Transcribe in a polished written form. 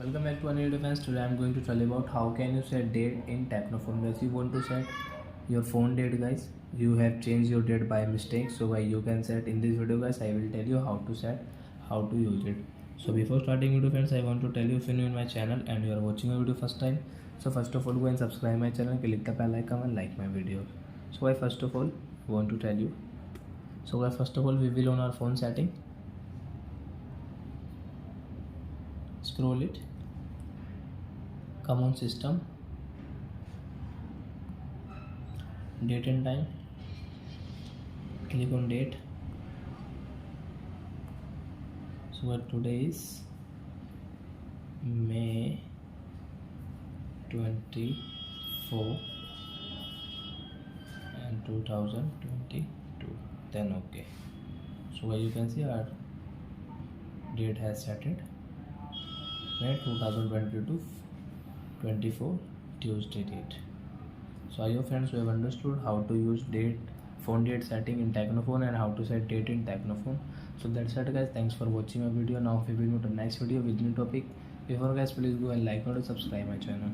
Welcome back to another video friends. Today I am going to tell you about how can you set date in TECNO phone. Guys, you want to set your phone date, guys. You have changed your date by mistake, so you can set in this video, guys. I will tell you how to set, how to use it. So before starting video friends, I want to tell you if you are new in my channel and you are watching a video first time, so first of all go and subscribe my channel, click the bell icon and like my video. So I first of all want to tell you. So guys, first of all we will on our phone setting. Scroll it. Comon system, date and time, click on date. So what today is May 24 and 2022, then okay. So you can see our date has started May 2022 24 Tuesday date. So I hope friends you have understood how to use phone date setting in TECNO phone and how to set date in TECNO phone. So that's it guys, thanks for watching my video. Now if you will meet a nice video with new topic. Before guys, please go and like and subscribe my channel.